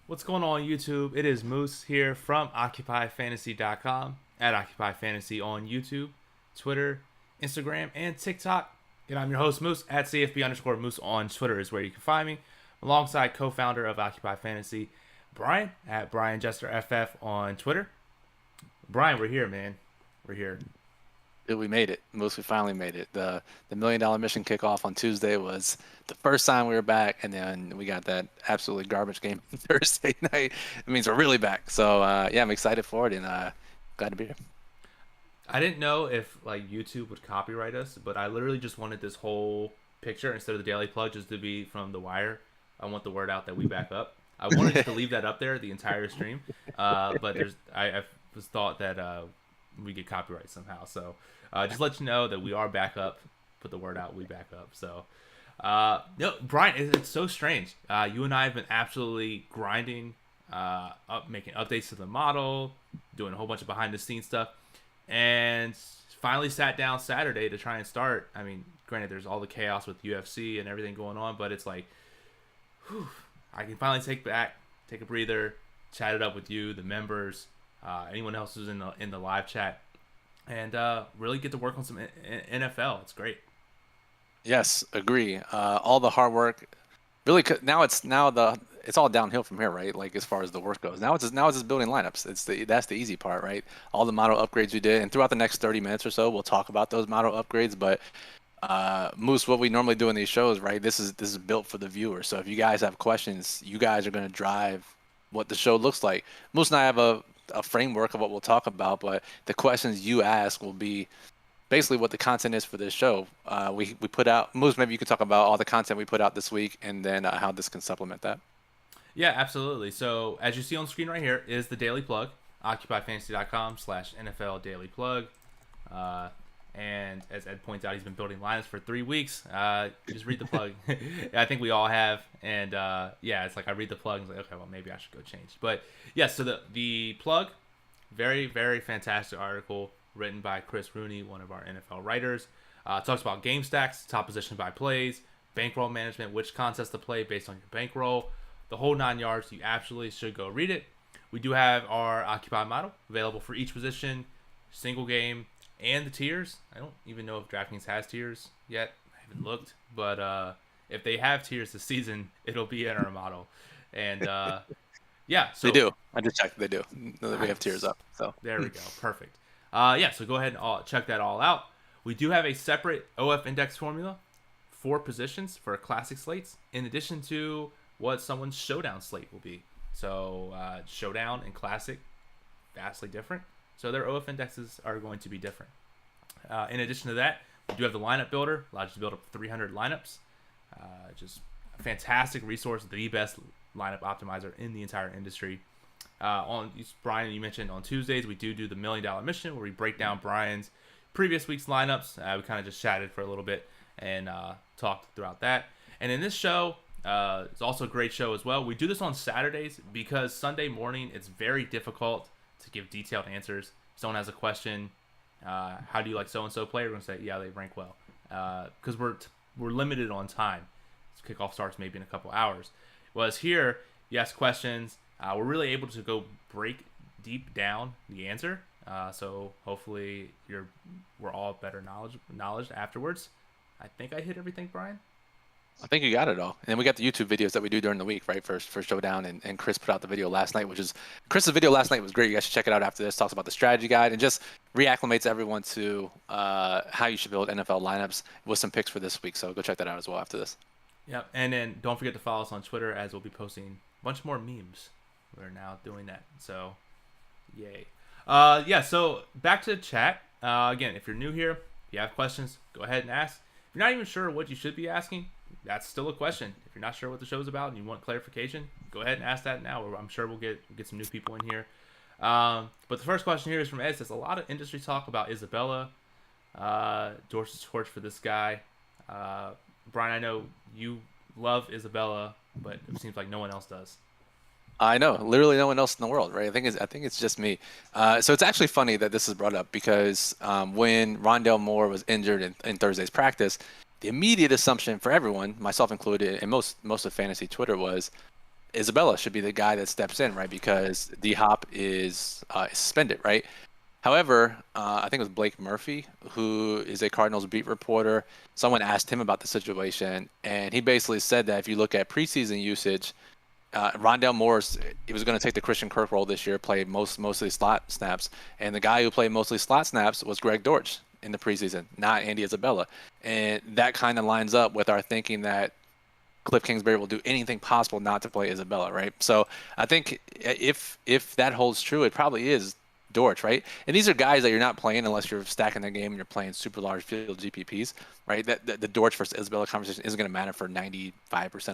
What's going on YouTube? It is Moose here from OccupyFantasy.com at OccupyFantasy on YouTube, Twitter, Instagram, and TikTok. And I'm your host Moose at CFB_Moose on Twitter is where you can find me, alongside co-founder of Occupy Fantasy, Brian at BrianJesterFF on Twitter. Brian, we're here, man. We're here. Dude, we made it. Moose, we finally made it. The $1 million mission kickoff on Tuesday was the first time we were back, and then we got that absolutely garbage game Thursday night. It means we're really back. So yeah, I'm excited for it, and glad to be here. I didn't know if like YouTube would copyright us, but I literally just wanted this whole picture instead of the daily plug just to be from The Wire. I want the word out that we back up. I wanted to leave that up there the entire stream, but I was thought that we get copyright somehow. So just let you know that we are back up. Put the word out, we back up. So no, Brian, it's so strange. You and I have been absolutely grinding, making updates to the model, doing a whole bunch of behind the scenes stuff, and finally sat down Saturday to try and start. I mean, granted, there's all the chaos with UFC and everything going on, but it's like, whew, I can finally take a breather, chat it up with you, the members, anyone else who's in the live chat, and really get to work on some NFL. It's great. Yes, agree. All the hard work, really. It's all downhill from here, right? Like as far as the work goes. Now it's just building lineups. That's the easy part, right? All the model upgrades we did, and throughout the next 30 minutes or so, we'll talk about those model upgrades. But Moose, what we normally do in these shows, right? This is built for the viewer. So if you guys have questions, you guys are going to drive what the show looks like. Moose and I have a framework of what we'll talk about, but the questions you ask will be basically what the content is for this show. We put out, Moose, maybe you could talk about all the content we put out this week and then how this can supplement that. Yeah, absolutely. So as you see on the screen right here is the daily plug, occupyfantasy.com/NFL daily plug. And as Ed points out, he's been building lineups for 3 weeks. Just read the plug. I think we all have. And yeah, it's like I read the plug and it's like, okay, well, maybe I should go change. But yeah, so the plug, very, very fantastic article written by Chris Rooney, one of our NFL writers. Talks about game stacks, top position by plays, bankroll management, which contests to play based on your bankroll, the whole 9 yards. You absolutely should go read it. We do have our Occupy model available for each position, single game, and the tiers. I don't even know if DraftKings has tiers yet. I haven't looked, but if they have tiers this season, it'll be in our model. And yeah, so They do. I just checked. They do. nice. We have tiers up. So There we go. Perfect. Yeah, so go ahead and check that all out. We do have a separate OF index formula for positions for classic slates, in addition to what someone's showdown slate will be. So showdown and classic, vastly different. So their OF indexes are going to be different. In addition to that, we do have the lineup builder, allows you to build up 300 lineups. Just a fantastic resource, the best lineup optimizer in the entire industry. On Brian, you mentioned on Tuesdays we do the $1 million mission where we break down Brian's previous week's lineups. We kind of just chatted for a little bit and talked throughout that. And in this show, it's also a great show as well. We do this on Saturdays because Sunday morning it's very difficult to give detailed answers. If someone has a question, how do you like so and so play? We're gonna say, yeah, they rank well, because we're limited on time. Kickoff starts maybe in a couple hours. Whereas here, you ask questions. We're really able to go break deep down the answer. So hopefully we're all better knowledge afterwards. I think I hit everything, Brian. I think you got it all. And then we got the YouTube videos that we do during the week, right? For Showdown, and Chris put out the video last night, Chris's video last night was great. You guys should check it out after this. Talks about the strategy guide and just reacclimates everyone to how you should build NFL lineups with some picks for this week. So go check that out as well after this. Yep, and then don't forget to follow us on Twitter, as we'll be posting a bunch more memes. We're now doing that, so yay. Yeah, so back to the chat. Again, if you're new here, if you have questions, go ahead and ask. If you're not even sure what you should be asking, that's still a question. If you're not sure what the show's about and you want clarification, go ahead and ask that now. I'm sure we'll get some new people in here. But the first question here is from Ed. It says, a lot of industry talk about Isabella. George's torch for this guy. Brian, I know you love Isabella, but it seems like no one else does. I know, literally no one else in the world, right? I think it's just me. So it's actually funny that this is brought up because when Rondale Moore was injured in Thursday's practice, the immediate assumption for everyone, myself included, and most of fantasy Twitter was Isabella should be the guy that steps in, right? Because D-Hop is suspended, right? However, I think it was Blake Murphy, who is a Cardinals beat reporter. Someone asked him about the situation, and he basically said that if you look at preseason usage, Rondell Morris, he was going to take the Christian Kirk role this year, played mostly slot snaps, and the guy who played mostly slot snaps was Greg Dortch in the preseason, not Andy Isabella. And that kind of lines up with our thinking that Cliff Kingsbury will do anything possible not to play Isabella, right? So I think if that holds true, it probably is Dortch, right? And these are guys that you're not playing unless you're stacking the game and you're playing super large field GPPs, right? That the Dortch versus Isabella conversation isn't going to matter for 95%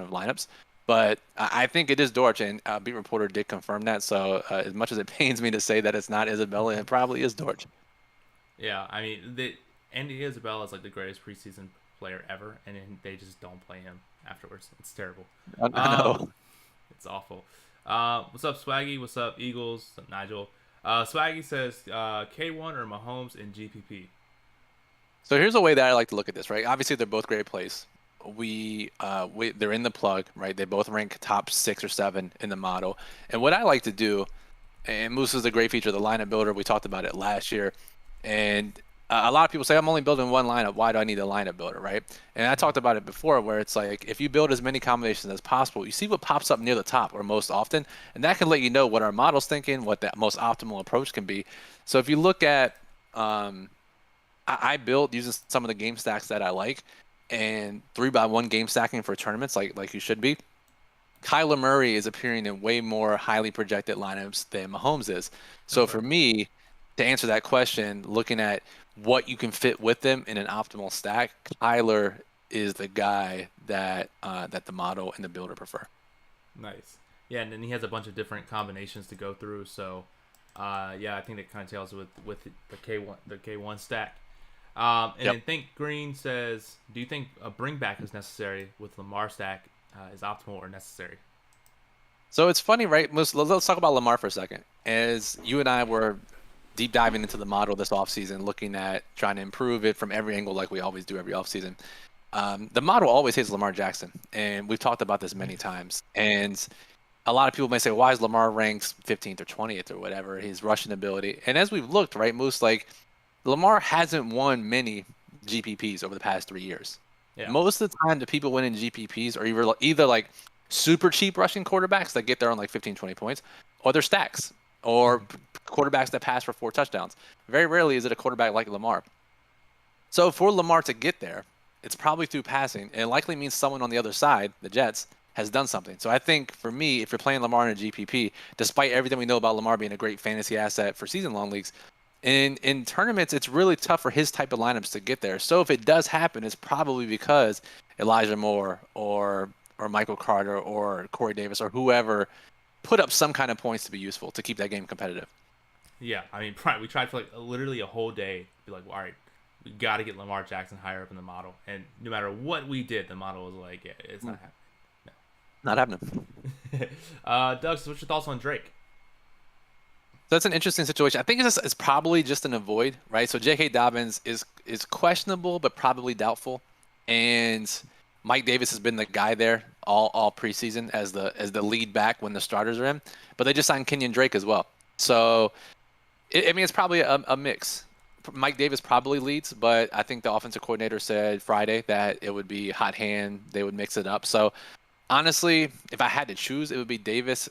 of lineups. But I think it is Dortch, and beat reporter did confirm that. So as much as it pains me to say that it's not Isabella, it probably is Dortch. Yeah, I mean, Andy Isabella is like the greatest preseason player ever, and then they just don't play him afterwards. It's terrible. I know. It's awful. What's up, Swaggy? What's up, Eagles? What's up, Nigel? Swaggy says K1 or Mahomes in GPP. So here's a way that I like to look at this, right? Obviously, they're both great plays. They're in the plug, right? They both rank top 6 or 7 in the model. And what I like to do, and Moose is a great feature of the lineup builder. We talked about it last year. And a lot of people say, I'm only building one lineup. Why do I need a lineup builder, right? And I talked about it before, where it's like, if you build as many combinations as possible, you see what pops up near the top or most often. And that can let you know what our model's thinking, what the most optimal approach can be. So if you look at, I built using some of the game stacks that I like, and 3x1 game stacking for tournaments like you should be. Kyler Murray is appearing in way more highly projected lineups than Mahomes is. So for me, to answer that question, looking at what you can fit with them in an optimal stack, Kyler is the guy that the model and the builder prefer. Nice. Yeah, and then he has a bunch of different combinations to go through. So, yeah, I think that kind of tells with the K1 stack. Then Think Green says, do you think a bring back is necessary with Lamar stack is optimal or necessary? So it's funny, right? Let's talk about Lamar for a second. As you and I were deep diving into the model this offseason, looking at trying to improve it from every angle like we always do every offseason, the model always hits Lamar Jackson. And we've talked about this many times. And a lot of people may say, why is Lamar ranked 15th or 20th or whatever, his rushing ability? And as we've looked, right, Moose, like, Lamar hasn't won many GPPs over the past 3 years. Yeah. Most of the time, the people winning GPPs are either like super cheap rushing quarterbacks that get there on like 15, 20 points, or they're stacks, or quarterbacks that pass for 4 touchdowns. Very rarely is it a quarterback like Lamar. So for Lamar to get there, it's probably through passing, and it likely means someone on the other side, the Jets, has done something. So I think for me, if you're playing Lamar in a GPP, despite everything we know about Lamar being a great fantasy asset for season-long leagues, in tournaments, it's really tough for his type of lineups to get there. So if it does happen, it's probably because Elijah Moore or Michael Carter or Corey Davis or whoever put up some kind of points to be useful to keep that game competitive. Yeah, I mean, we tried for like literally a whole day to be like, well, all right, we got to get Lamar Jackson higher up in the model. And no matter what we did, the model was like, yeah, it's not happening. No. Not happening. Doug, so what's your thoughts on Drake? That's an interesting situation. I think it's probably just an avoid, right? So J.K. Dobbins is questionable, but probably doubtful. And Mike Davis has been the guy there all preseason as the lead back when the starters are in. But they just signed Kenyan Drake as well. So, it's probably a mix. Mike Davis probably leads, but I think the offensive coordinator said Friday that it would be hot hand. They would mix it up. So, honestly, if I had to choose, it would be Davis.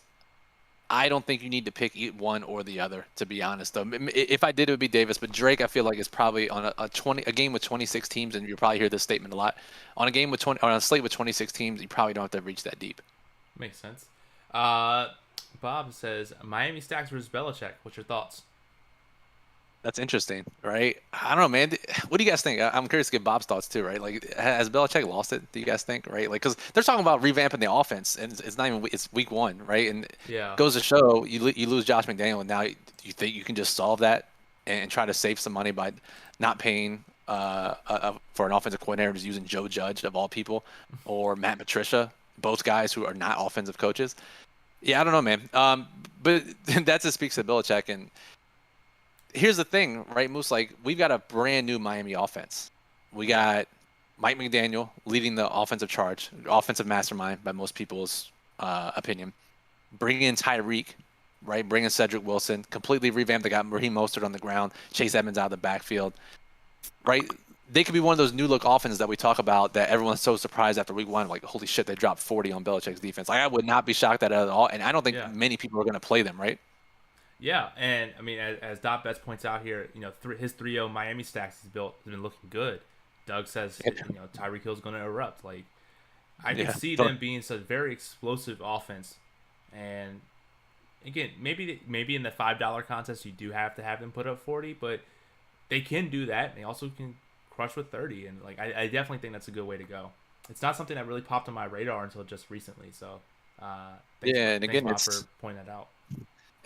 I don't think you need to pick one or the other, to be honest. Though, if I did, it would be Davis. But Drake, I feel like is probably on a game with 26 teams, and you'll probably hear this statement a lot. On a slate with 26 teams, you probably don't have to reach that deep. Makes sense. Bob says Miami stacks versus Belichick. What's your thoughts? That's interesting, right? I don't know, man. What do you guys think? I'm curious to get Bob's thoughts too, right? Like, has Belichick lost it? Do you guys think, right? Like, because they're talking about revamping the offense, and it's not even it's week 1, right? And it goes to show you lose Josh McDaniel, and now you think you can just solve that and try to save some money by not paying for an offensive coordinator who's using Joe Judge of all people, or Matt Patricia, both guys who are not offensive coaches. Yeah, I don't know, man. But that just speaks to Belichick. And here's the thing, right, Moose? Like, we've got a brand new Miami offense. We got Mike McDaniel leading the offensive charge, offensive mastermind by most people's opinion. Bring in Tyreek, right? Bring in Cedric Wilson. Completely revamp. They got Raheem Mostert on the ground. Chase Edmonds out of the backfield, right? They could be one of those new look offenses that we talk about that everyone's so surprised after week 1. Like, holy shit, they dropped 40 on Belichick's defense. Like, I would not be shocked at it at all. And I don't think many people are going to play them, right? Yeah, and I mean, as Dot Bets points out here, his 3-0 Miami stacks he's built has been looking good. Doug says, Tyreek Hill's going to erupt. Like, I can see them being such a very explosive offense. And again, maybe in the $5 contest you do have to have them put up 40, but they can do that. They also can crush with 30, and like I definitely think that's a good way to go. It's not something that really popped on my radar until just recently. So thanks for pointing that out.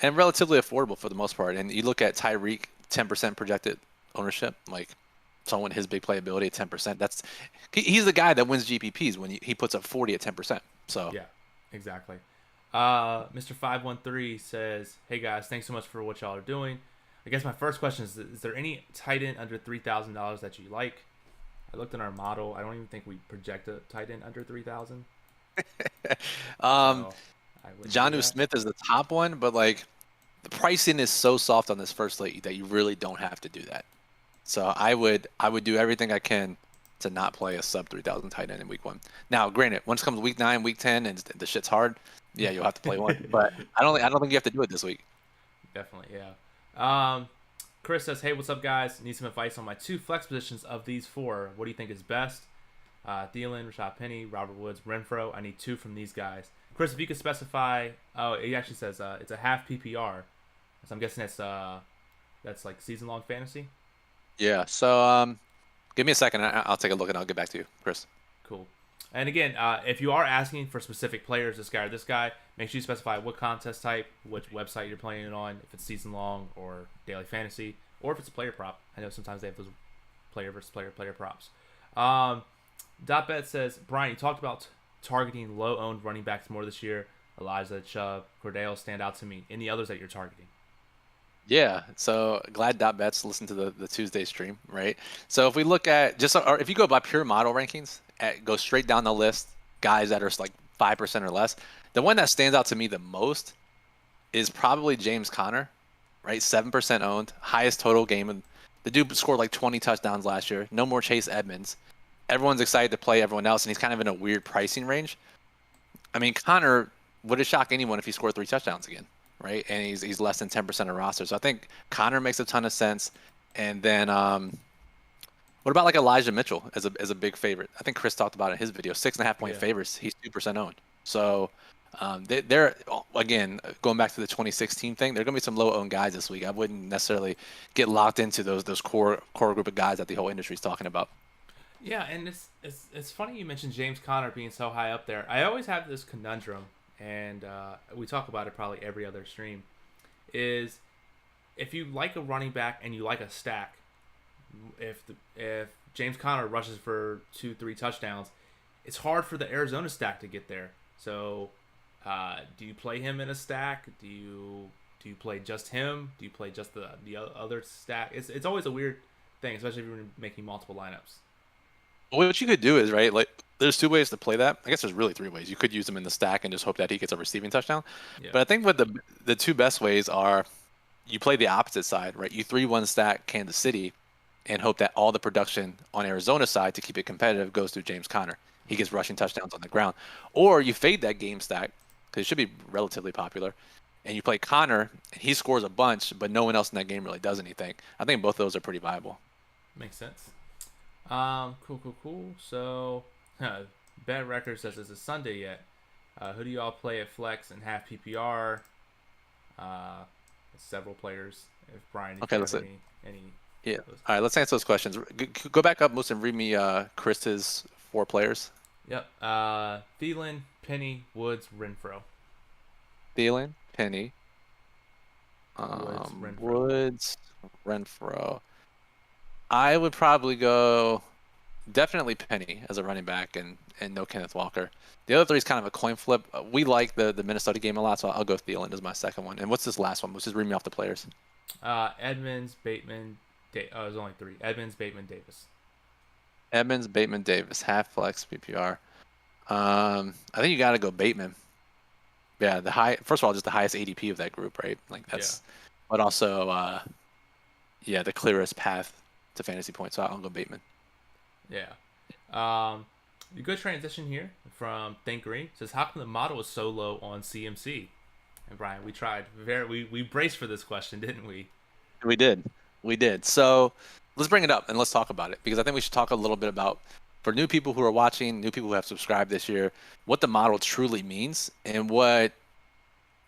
And relatively affordable for the most part. And you look at Tyreek, 10% projected ownership, like someone his big playability at 10%. He's the guy that wins GPPs when he puts up 40 at 10%. So yeah, exactly. Mr. 513 says, "Hey guys, thanks so much for what y'all are doing. I guess my first question is there any tight end under $3,000 that you like?" I looked in our model. I don't even think we project a tight end under 3,000. Jonnu Smith is the top one, but like the pricing is so soft on this first slate that you really don't have to do that. So I would do everything I can to not play a sub 3,000 tight end in week 1. Now, granted, once it comes week 9, week 10, and the shit's hard, yeah, you'll have to play one. But I don't think you have to do it this week. Definitely, yeah. Chris says, "Hey, what's up, guys? Need some advice on my 2 flex positions of these 4. What do you think is best? Thielen, Rashad Penny, Robert Woods, Renfro. I need 2 from these guys." Chris, if you could specify, he actually says it's a half PPR, so I'm guessing that's like season-long fantasy. Yeah. So give me a second. I'll take a look and I'll get back to you, Chris. Cool. And again, if you are asking for specific players, this guy or this guy, make sure you specify what contest type, which website you're playing it on, if it's season-long or daily fantasy, or if it's a player prop. I know sometimes they have those player versus player props. Dotbet says, "Brian, you talked about targeting low-owned running backs more this year. Elijah, Chubb, Cordell stand out to me. Any others that you're targeting?" Yeah, so glad Dotbets listened to the Tuesday stream, right? So if we look at or if you go by pure model rankings, go straight down the list, guys that are like 5% or less, the one that stands out to me the most is probably James Conner, right? 7% owned, highest total game. And the dude scored like 20 touchdowns last year. No more Chase Edmonds. Everyone's excited to play everyone else, and he's kind of in a weird pricing range. I mean, Conner would have shocked anyone if he scored 3 touchdowns again, right? And he's less than 10% of roster. So I think Conner makes a ton of sense. And then what about like Elijah Mitchell as a big favorite? I think Chris talked about it in his video. 6.5 point favorites. He's 2% owned. So they're again going back to the 2016 thing. There are going to be some low owned guys this week. I wouldn't necessarily get locked into those core group of guys that the whole industry is talking about. Yeah, and it's funny you mentioned James Conner being so high up there. I always have this conundrum, and we talk about it probably every other stream, is if you like a running back and you like a stack, if James Conner rushes for 2-3 touchdowns, it's hard for the Arizona stack to get there. So do you play him in a stack? Do you play just him? Do you play just the other stack? It's always a weird thing, especially if you're making multiple lineups. What you could do is, right, like there's 2 ways to play that. I guess there's really 3 ways. You could use him in the stack and just hope that he gets a receiving touchdown. Yeah. But I think what the 2 best ways are, you play the opposite side, right? You 3-1 stack Kansas City and hope that all the production on Arizona's side to keep it competitive goes through James Conner. He gets rushing touchdowns on the ground. Or you fade that game stack, because it should be relatively popular, and you play Conner, and he scores a bunch, but no one else in that game really does anything. I think both of those are pretty viable. Makes sense. Cool. So, Bad Record says it's a Sunday yet. Who do you all play at flex and half PPR? Several players. If Brian, okay, let's see. Yeah. All right, let's answer those questions. Go back up, Moose, and read me Chris's 4 players. Yep. Thielen, Penny, Woods, Renfro. Thielen, Penny, Woods, Renfro. I would probably go definitely Penny as a running back and no Kenneth Walker. The other 3 is kind of a coin flip. We like the Minnesota game a lot, so I'll go Thielen as my second one. And what's this last one? Let's just read me off the players. Edmonds, Bateman, there's only 3. Edmonds, Bateman, Davis. Edmonds, Bateman, Davis. Half flex PPR. I think you got to go Bateman. Yeah, first of all, just the highest ADP of that group, right? Like that's, but also, yeah, the clearest path to fantasy points. So I'll go Bateman. Yeah. Um, a good transition here from Think Green. Says, how come the model is so low on CMC? And Brian, we tried we braced for this question, didn't we? We did. We did. So let's bring it up and let's talk about it, because I think we should talk a little bit about, for new people who are watching, new people who have subscribed this year, what the model truly means and what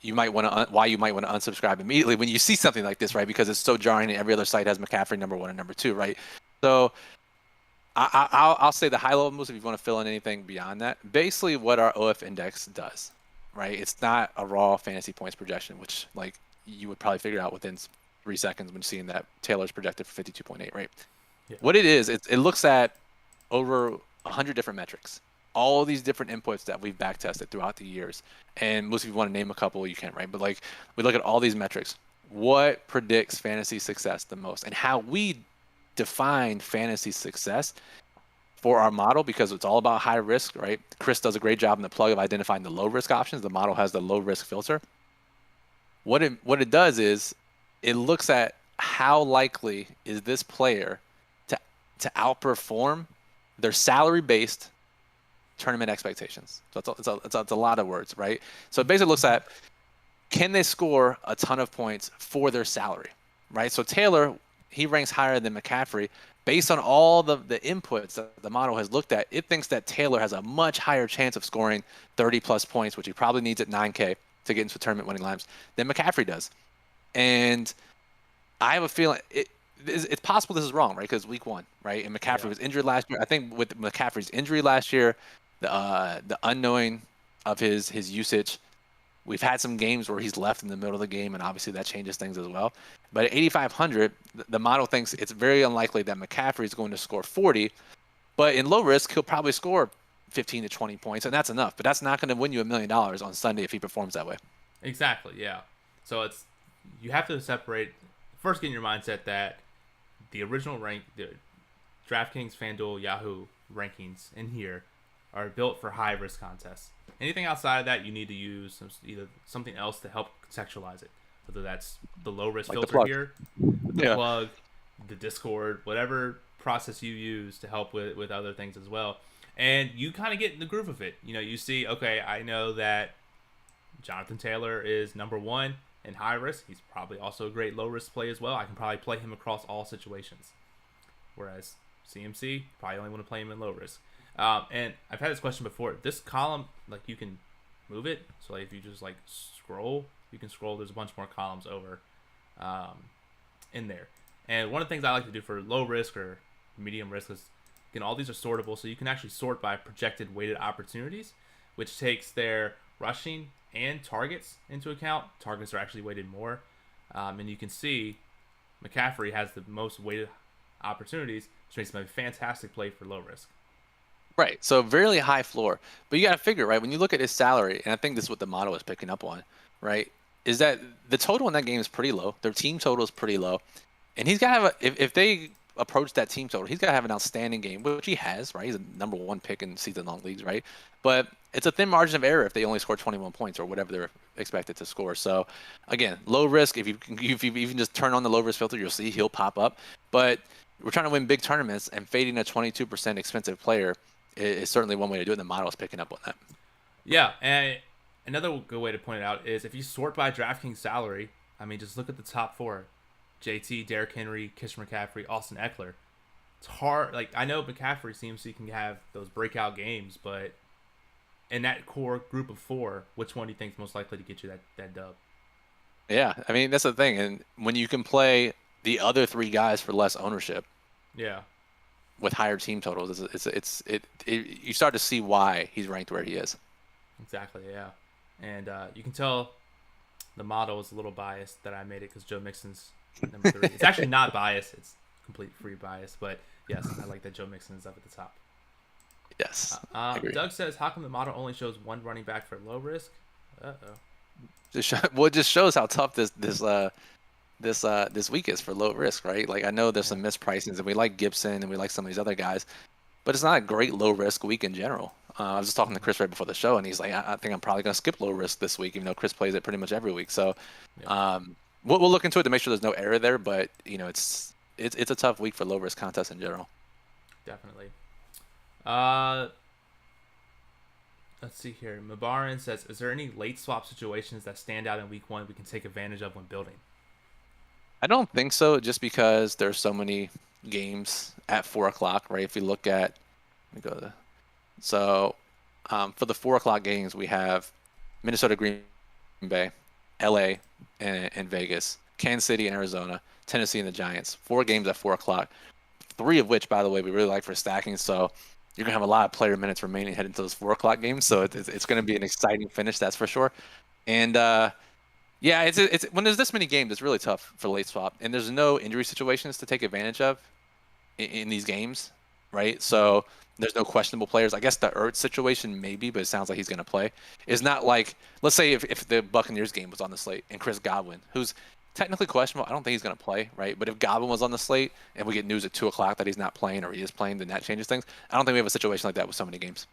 you might want to, why you might want to unsubscribe immediately when you see something like this, right? Because it's so jarring and every other site has McCaffrey number 1 and number 2, right? So I'll say the high level moves if you want to fill in anything beyond that. Basically, what our OF index does, right? It's not a raw fantasy points projection, which like you would probably figure out within 3 seconds when seeing that Taylor's projected for 52.8, right? Yeah. What it is, it looks at over 100 different metrics, all these different inputs that we've back tested throughout the years. And most of you want to name a couple, you can, right? But like we look at all these metrics, what predicts fantasy success the most, and how we define fantasy success for our model, because it's all about high risk, right? Chris does a great job in the plug of identifying the low risk options. The model has the low risk filter. What it does is it looks at how likely is this player to outperform their salary based tournament expectations. So it's a lot of words, right? So it basically looks at, can they score a ton of points for their salary, right? So Taylor, he ranks higher than McCaffrey based on all the inputs that the model has looked at. It thinks that Taylor has a much higher chance of scoring 30 plus points, which he probably needs at 9K to get into tournament winning lineups, than McCaffrey does. And I have a feeling it's possible this is wrong, right? Because week 1, right? And McCaffrey was injured last year. I think with McCaffrey's injury last year, the unknowing of his usage, we've had some games where he's left in the middle of the game, and obviously that changes things as well. But at 8,500, the model thinks it's very unlikely that McCaffrey is going to score 40. But in low risk, he'll probably score 15 to 20 points, and that's enough. But that's not going to win you $1 million on Sunday if he performs that way. Exactly, yeah. So you have to separate, first get in your mindset that the original the DraftKings, FanDuel, Yahoo rankings in here are built for high risk contests. Anything outside of that, you need to use either something else to help contextualize it. Whether that's the low risk Like filter here, the plug, the Discord, whatever process you use to help with other things as well. And you kind of get in the groove of it. You see, okay, I know that Jonathan Taylor is number 1 in high risk. He's probably also a great low risk play as well. I can probably play him across all situations. Whereas CMC, probably only want to play him in low risk. And I've had this question before. This column, like, you can move it. So like, if you just like scroll, you can scroll. There's a bunch more columns over in there. And one of the things I like to do for low risk or medium risk is, again, all these are sortable. So you can actually sort by projected weighted opportunities, which takes their rushing and targets into account. Targets are actually weighted more. And you can see McCaffrey has the most weighted opportunities, which makes him a fantastic play for low risk. Right. So very high floor. But you got to figure, right, when you look at his salary, and I think this is what the model is picking up on, right, is that the total in that game is pretty low. Their team total is pretty low. And he's got to have if they approach that team total, he's got to have an outstanding game, which he has, right? He's a number 1 pick in season-long leagues, right? But it's a thin margin of error if they only score 21 points or whatever they're expected to score. So, again, low risk. If you even just turn on the low risk filter, you'll see he'll pop up. But we're trying to win big tournaments, and fading a 22% expensive player is certainly one way to do it. And the model is picking up on that. Yeah, and another good way to point it out is if you sort by DraftKings salary, I mean, just look at the top 4. JT, Derrick Henry, Christian McCaffrey, Austin Eckler. It's hard. Like, I know McCaffrey seems he can have those breakout games, but in that core group of 4, which one do you think is most likely to get you that dub? Yeah, I mean, that's the thing. And when you can play the other 3 guys for less ownership, yeah, with higher team totals, you start to see why he's ranked where he is. Exactly, yeah. And you can tell the model is a little biased that I made it because Joe Mixon's number 3. It's actually not biased. It's complete free bias. But, yes, I like that Joe Mixon is up at the top. Yes. Doug says, how come the model only shows 1 running back for low risk? Uh-oh. Well, it just shows how tough this week is for low risk, right? Like, I know there's some mispricings, and we like Gibson and we like some of these other guys, but it's not a great low risk week in general. I was just talking to Chris right before the show, and he's like, I think I'm probably going to skip low risk this week, even though Chris plays it pretty much every week. So we'll look into it to make sure there's no error there. But it's a tough week for low risk contests in general. Definitely. Let's see here. Mabaran says, is there any late swap situations that stand out in week 1 we can take advantage of when building? I don't think so, just because there's so many games at 4 o'clock, right? If we look at, let me go to, so for the 4 o'clock games, we have Minnesota, Green Bay, LA, and Vegas, Kansas City and Arizona, Tennessee and the Giants. 4 games at 4 o'clock, 3 of which, by the way, we really like for stacking. So you're going to have a lot of player minutes remaining heading into those 4 o'clock games. So it's going to be an exciting finish, that's for sure. And yeah, it's when there's this many games, it's really tough for late swap. And there's no injury situations to take advantage of in these games, right? So there's no questionable players. I guess the Ertz situation maybe, but it sounds like he's going to play. It's not like, let's say if the Buccaneers game was on the slate and Chris Godwin, who's technically questionable, I don't think he's going to play, right? But if Godwin was on the slate and we get news at 2 o'clock that he's not playing or he is playing, then that changes things. I don't think we have a situation like that with so many games.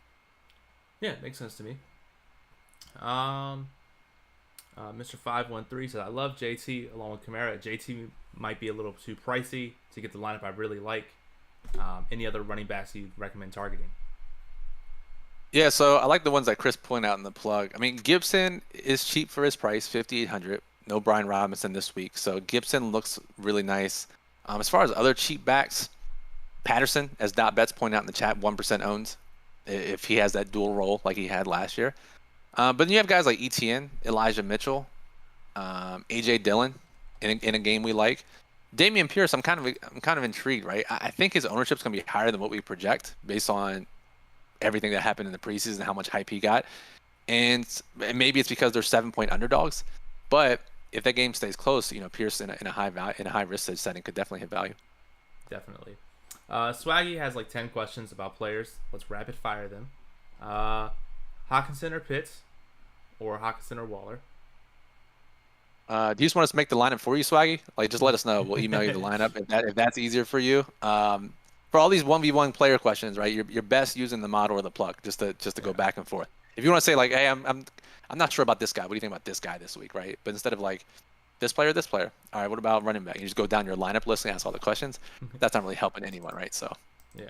Yeah, makes sense to me. Mr. 513 says, I love JT along with Kamara. JT might be a little too pricey to get the lineup I really like. Any other running backs you'd recommend targeting? Yeah, so I like the ones that Chris pointed out in the plug. I mean, Gibson is cheap for his price, $5,800. No Brian Robinson this week, so Gibson looks really nice. As far as other cheap backs, Patterson, as Dot Bets pointed out in the chat, 1% owned if he has that dual role like he had last year. But then you have guys like ETN, Elijah Mitchell, AJ Dillon in a game we like. Damian Pierce, I'm kind of intrigued, right? I think his ownership's gonna be higher than what we project based on everything that happened in the preseason and how much hype he got. And maybe it's because they're 7-point underdogs, but if that game stays close, Pierce in a high risk setting could definitely hit value. Definitely. Swaggy has like 10 questions about players. Let's rapid fire them. Hawkinson or Pitts, or Hawkinson or Waller? Do you just want us to make the lineup for you, Swaggy? Like, just let us know. We'll email you the lineup if that's easier for you. For all these 1v1 player questions, right? You're best using the model or the plug just to go back and forth. If you want to say like, hey, I'm not sure about this guy. What do you think about this guy this week, right? But instead of like this player. All right, what about running back? You just go down your lineup list and ask all the questions. That's not really helping anyone, right? So yeah.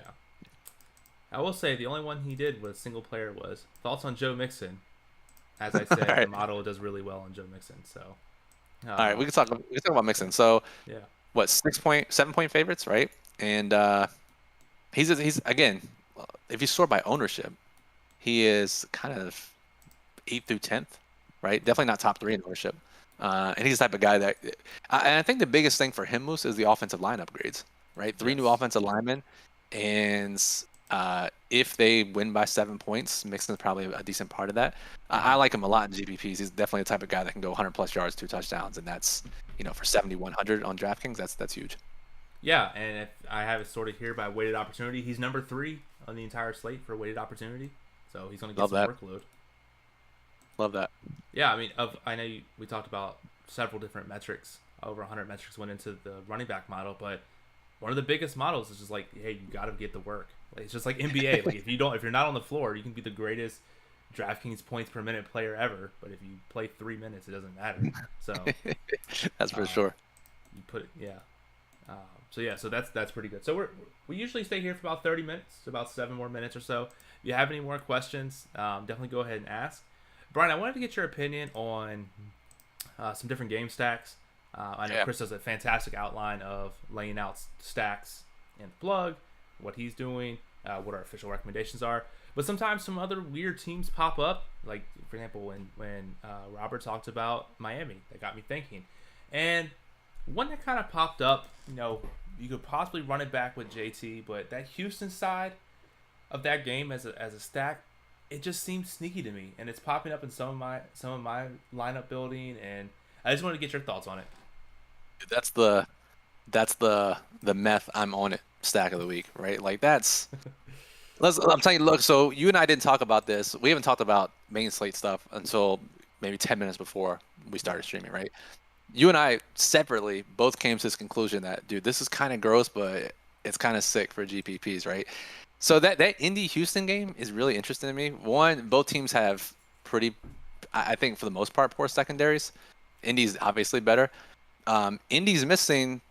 I will say the only one he did was single player was thoughts on Joe Mixon. As I said, right. The model does really well on Joe Mixon. So all right, we can talk about Mixon. So yeah, what 7-point favorites, right? And he's again, if you sort by ownership, he is kind of 8th through 10th, right? Definitely not top 3 in ownership. And he's the type of guy that, and I think the biggest thing for him, Moose, is the offensive line upgrades, right? 3 new offensive linemen, and if they win by 7 points, Mixon's probably a decent part of that. I like him a lot in GPPs. He's definitely the type of guy that can go 100+ yards, 2 touchdowns, and that's for 7,100 on DraftKings, that's huge. Yeah, and if I have it sorted here by weighted opportunity, he's number 3 on the entire slate for weighted opportunity, so he's going to get some workload. Love that. Yeah, I mean, I know we talked about several different metrics. Over 100 metrics went into the running back model, but one of the biggest models is just like, hey, you got to get the work. Like, it's just like NBA. Like if you're not on the floor, you can be the greatest DraftKings points per minute player ever, but if you play 3 minutes, it doesn't matter. So that's for sure. You put it, yeah. So that's pretty good. So we usually stay here for about 30 minutes, about 7 more minutes or so. If you have any more questions, definitely go ahead and ask. Brian, I wanted to get your opinion on some different game stacks. I know Chris does a fantastic outline of laying out stacks in the plug, what he's doing, what our official recommendations are. But sometimes some other weird teams pop up, like, for example, when Robert talked about Miami. That got me thinking. And one that kind of popped up, you could possibly run it back with JT, but that Houston side of that game as a stack, it just seems sneaky to me, and it's popping up in some of my lineup building, and I just wanted to get your thoughts on it. That's the meth I'm on it stack of the week, right? Like that's. I'm telling you, look. So you and I didn't talk about this. We haven't talked about main slate stuff until maybe 10 minutes before we started streaming, right? You and I separately both came to this conclusion that, dude, this is kind of gross, but it's kind of sick for GPPs, right? So that Indy Houston game is really interesting to me. One, both teams have pretty, I think for the most part, poor secondaries. Indy's obviously better. Indy's missing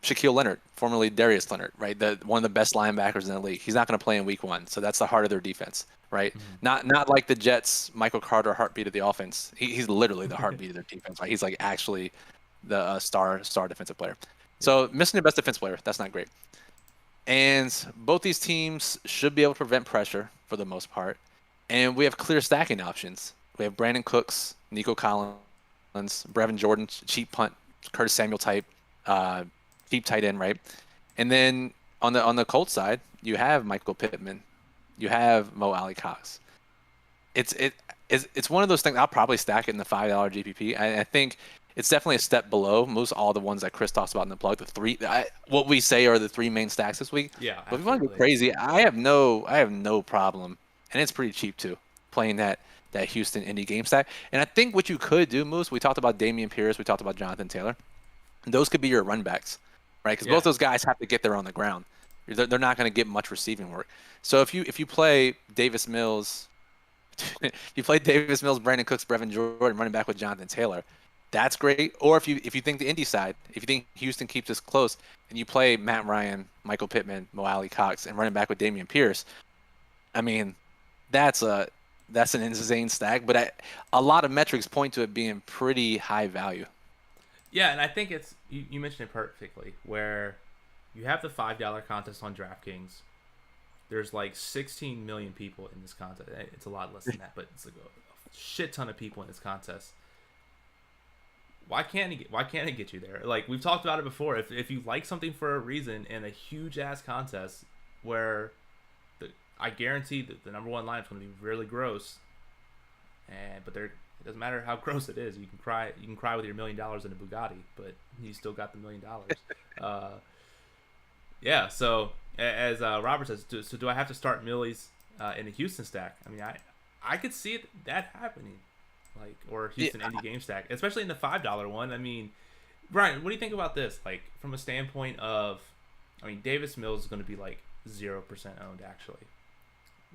Shaquille Leonard, formerly Darius Leonard, right? One of the best linebackers in the league. He's not going to play in week 1, so that's the heart of their defense, right? Not like the Jets, Michael Carter, heartbeat of the offense. He's literally the heartbeat of their defense, right? He's like actually the star defensive player. So missing your best defense player, that's not great. And both these teams should be able to prevent pressure for the most part. And we have clear stacking options. We have Brandon Cooks, Nico Collins, Brevin Jordan, cheap punt, Curtis Samuel type, cheap tight end, right? And then on the Colts side, you have Michael Pittman, you have Mo Alley Cox. It's one of those things. I'll probably stack it in the $5 GPP. I think it's definitely a step below most all the ones that Chris talks about in the plug. What we say are the 3 main stacks this week. Yeah, but if you want to go crazy, I have no problem, and it's pretty cheap too, playing that Houston Indy game stack. And I think what you could do, Moose, we talked about Dameon Pierce, we talked about Jonathan Taylor. Those could be your run backs, right? Because both those guys have to get there on the ground. They're not going to get much receiving work. So if you play Davis Mills, Brandon Cooks, Brevin Jordan, running back with Jonathan Taylor, that's great. Or if you think the Indy side, if you think Houston keeps this close, and you play Matt Ryan, Michael Pittman, Mo Alley Cox, and running back with Dameon Pierce, I mean, that's an insane stack. But a lot of metrics point to it being pretty high value. Yeah, and I think it's you mentioned it perfectly, where you have the $5 contest on DraftKings. There's like 16 million people in this contest. It's a lot less than that, but it's like a shit ton of people in this contest. Why can't it get you there? Like we've talked about it before. If you like something for a reason in a huge ass contest where I guarantee that the number 1 line is going to be really gross, but it doesn't matter how gross it is. You can cry with your $1 million in a Bugatti, but you still got the $1 million. Yeah. So as Robert says, do I have to start Millies in the Houston stack? I mean, I could see that happening. Like, or Houston Indy game stack, especially in the $5 one. I mean, Brian, what do you think about this? Like, from a standpoint of, I mean, Davis Mills is going to be like 0% owned actually.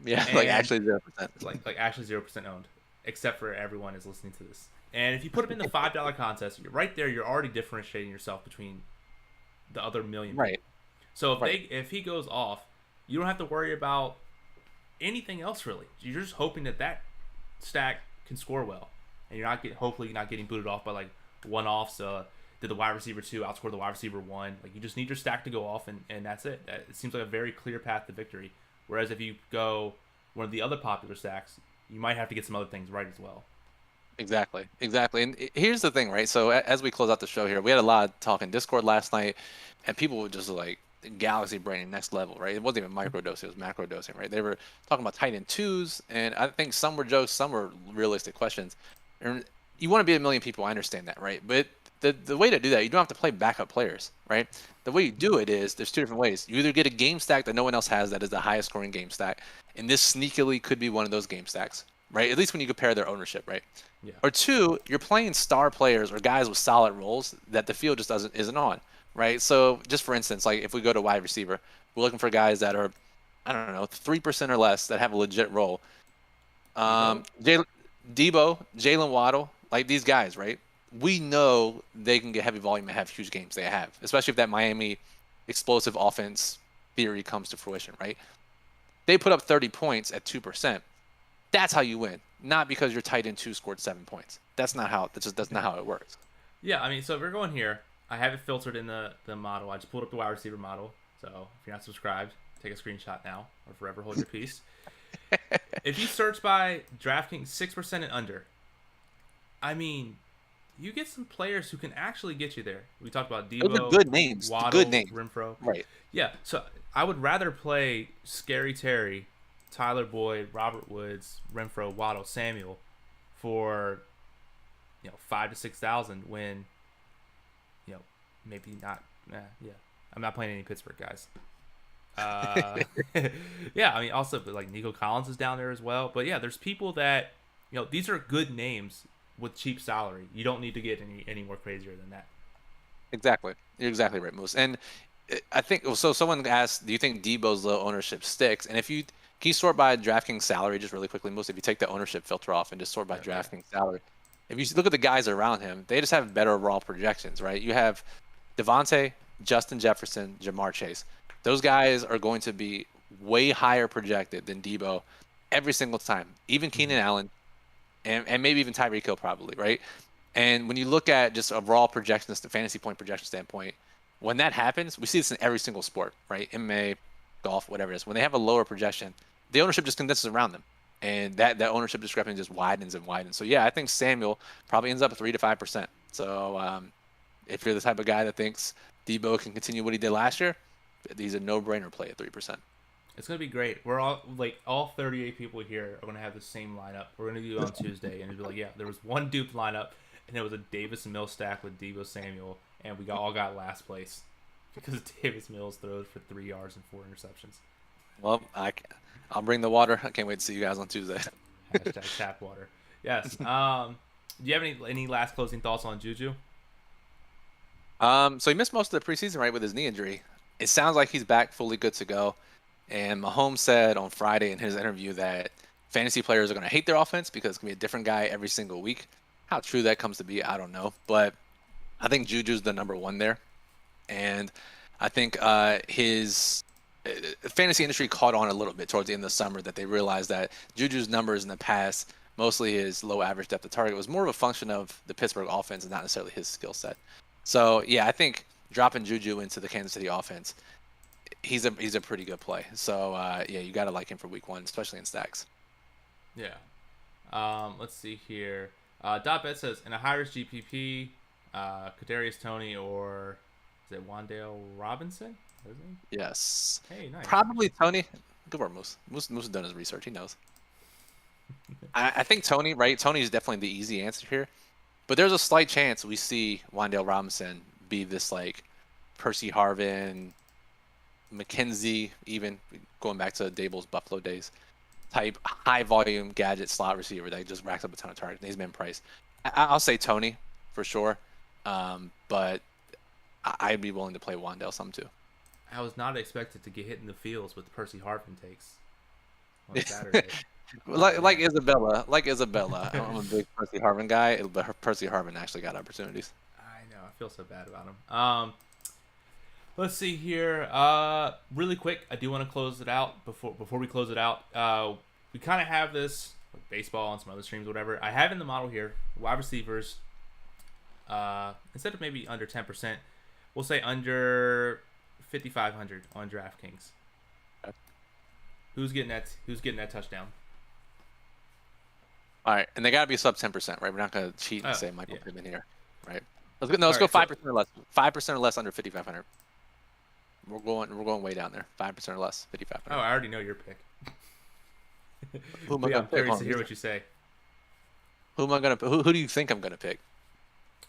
Yeah, like actually 0%. Like actually 0% owned, except for everyone is listening to this. And if you put him in the $5 contest, you're right there. You're already differentiating yourself between the other million people. Right. So if he goes off, you don't have to worry about anything else really. You're just hoping that stack can score well, and hopefully you're not getting booted off by like one-offs. Did the wide receiver 2 outscore the wide receiver 1? Like, you just need your stack to go off, and that's it. It seems like a very clear path to victory. Whereas if you go one of the other popular stacks, you might have to get some other things right as well. Exactly. And here's the thing, right? So as we close out the show here, we had a lot of talk in Discord last night, and people were just like galaxy braining next level, right? It wasn't even microdosing, it was macrodosing, right? They were talking about tight end 2s, and I think some were jokes, some were realistic questions. And you want to be a million people, I understand that, right? But the way to do that, you don't have to play backup players, right? The way you do it is there's 2 different ways. You either get a game stack that no one else has that is the highest scoring game stack, and this sneakily could be one of those game stacks, right? At least when you compare their ownership, right? Yeah. Or 2, you're playing star players or guys with solid roles that the field just isn't on. Right, so just for instance, like if we go to wide receiver, we're looking for guys that are, I don't know, 3% or less that have a legit role. Debo, Jalen Waddle, like these guys, right? We know they can get heavy volume and have huge games. They have, especially if that Miami explosive offense theory comes to fruition, right? They put up 30 points at 2%. That's how you win, not because your tight end 2 scored 7 points. That's not how it works. Yeah, I mean, so if we're going here, I have it filtered in the model. I just pulled up the wide receiver model. So if you're not subscribed, take a screenshot now or forever hold your peace. If you search by DraftKings 6% and under, I mean, you get some players who can actually get you there. We talked about Debo, those are good names. Waddle, good names. Renfro. Right. Yeah, so I would rather play Scary Terry, Tyler Boyd, Robert Woods, Renfro, Waddle, Samuel for 5,000 to 6,000 when maybe not. Yeah, I'm not playing any Pittsburgh guys. Yeah, I mean, also like Nico Collins is down there as well. But yeah, there's people that these are good names with cheap salary. You don't need to get any more crazier than that. Exactly, you're exactly right, Moose. And I think so. Someone asked, "Do you think Debo's low ownership sticks?" And if you can you sort by DraftKings salary just really quickly, most if you take the ownership filter off and just sort by Yeah. DraftKings salary, if you look at the guys around him, they just have better overall projections, right? You have Devontae, Justin Jefferson, Jamar Chase. Those guys are going to be way higher projected than Debo every single time. Even Keenan Allen, and maybe even Tyreek Hill probably, right? And when you look at just overall projections, the fantasy point projection standpoint, when that happens, we see this in every single sport, right? MMA, golf, whatever it is. When they have a lower projection, the ownership just condenses around them, and that ownership discrepancy just widens and widens. So yeah, I think Samuel probably ends up at 3 to 5%. So if you're the type of guy that thinks Debo can continue what he did last year, he's a no-brainer play at 3%. It's gonna be great. We're all 38 people here are gonna have the same lineup. We're gonna do it on Tuesday, and it'll be like, yeah, there was one duped lineup, and it was a Davis Mills stack with Debo Samuel, and we all got last place because Davis Mills throws for 3 yards and 4 interceptions. Well, I'll bring the water. I can't wait to see you guys on Tuesday. Hashtag tap water. Yes. Do you have any last closing thoughts on JuJu? So he missed most of the preseason, right, with his knee injury. It sounds like he's back fully good to go. And Mahomes said on Friday in his interview that fantasy players are going to hate their offense because it's going to be a different guy every single week. How true that comes to be, I don't know. But I think Juju's the number one there. And I think his fantasy industry caught on a little bit towards the end of the summer that they realized that Juju's numbers in the past, mostly his low average depth of target, was more of a function of the Pittsburgh offense and not necessarily his skill set. So, yeah, I think dropping Juju into the Kansas City offense, he's a pretty good play. So, yeah, you got to like him for week 1, especially in stacks. Yeah. Let's see here. .bet says, in a high-risk GPP, Kadarius Toney or is it Wan'Dale Robinson? Yes. Hey, nice. Probably Toney. Good work, Moose. Moose has done his research. He knows. I think Toney, right? Toney is definitely the easy answer here. But there's a slight chance we see Wan'Dale Robinson be this, like, Percy Harvin, McKenzie, even going back to Dable's Buffalo days, type high-volume gadget slot receiver that just racks up a ton of targets. He's been priced. I'll say Toney for sure, but I'd be willing to play Wan'Dale some too. I was not expected to get hit in the fields with Percy Harvin takes on Saturday. like Isabella, I'm a big Percy Harvin guy, but Percy Harvin actually got opportunities. I know. I feel so bad about him. Let's see here. Really quick, I do want to close it out. Before we close it out, we kind of have this with baseball and some other streams, whatever. I have in the model here wide receivers. Instead of maybe under 10%, we'll say under 5,500 on DraftKings. Okay. Who's getting that touchdown? All right, and they got to be sub 10%, right? We're not going to cheat and say Michael Pittman here, right? Let's go 5% or less. 5% or less under 5,500. We're going way down there. 5% or less, 5,500. Oh, I already know your pick. Who am I I'm curious to hear what you say. Who do you think I'm gonna pick?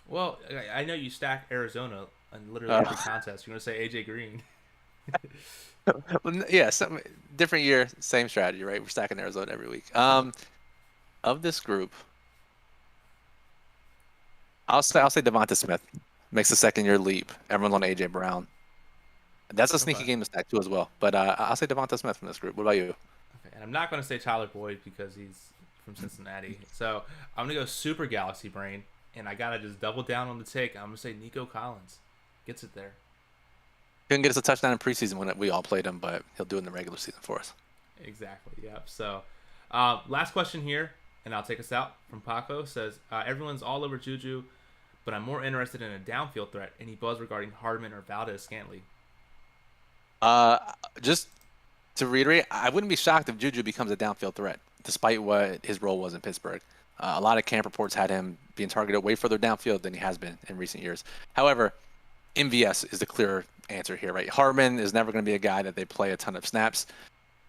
Well, I know you stack Arizona in literally every contest. You're gonna say AJ Green. Yeah, different year, same strategy, right? We're stacking Arizona every week. Of this group, I'll say Devonta Smith makes the second-year leap. Everyone's on AJ Brown. That's a sneaky game to stack too as well. But I'll say Devonta Smith from this group. What about you? Okay, and I'm not going to say Tyler Boyd because he's from Cincinnati. So I'm going to go super Galaxy brain, and I got to just double down on the take. I'm going to say Nico Collins gets it there. Couldn't get us a touchdown in preseason when we all played him, but he'll do it in the regular season for us. Exactly, yep. So last question here, and I'll take us out from Paco. Says, everyone's all over JuJu, but I'm more interested in a downfield threat. Any buzz regarding Hardman or Valdez-Scantling? Just to reiterate, I wouldn't be shocked if JuJu becomes a downfield threat, despite what his role was in Pittsburgh. A lot of camp reports had him being targeted way further downfield than he has been in recent years. However, MVS is the clear answer here, right? Hardman is never going to be a guy that they play a ton of snaps.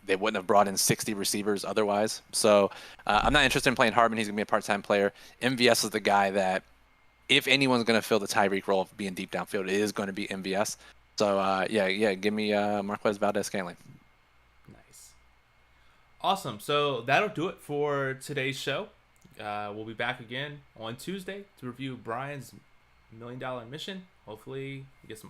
They wouldn't have brought in 60 receivers otherwise. So I'm not interested in playing Hardman. He's going to be a part-time player. MVS is the guy that, if anyone's going to fill the Tyreek role of being deep downfield, it is going to be MVS. So, yeah, give me Marquez Valdez-Scantling. Nice. Awesome. So that'll do it for today's show. We'll be back again on Tuesday to review Brian's $1 million mission. Hopefully, he gets some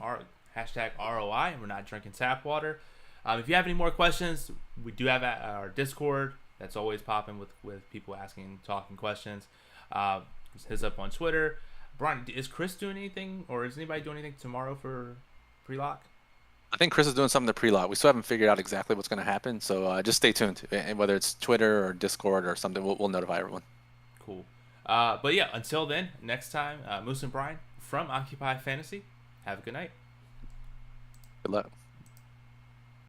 hashtag ROI, and we're not drinking tap water. If you have any more questions, we do have our Discord that's always popping with people asking, talking questions. Hit us up on Twitter. Brian, is Chris doing anything, or is anybody doing anything tomorrow for pre-lock? I think Chris is doing something to pre-lock. We still haven't figured out exactly what's going to happen, so just stay tuned. And whether it's Twitter or Discord or something, we'll notify everyone. Cool. But yeah, until then, next time, Moose and Brian from Occupy Fantasy. Have a good night. Good luck.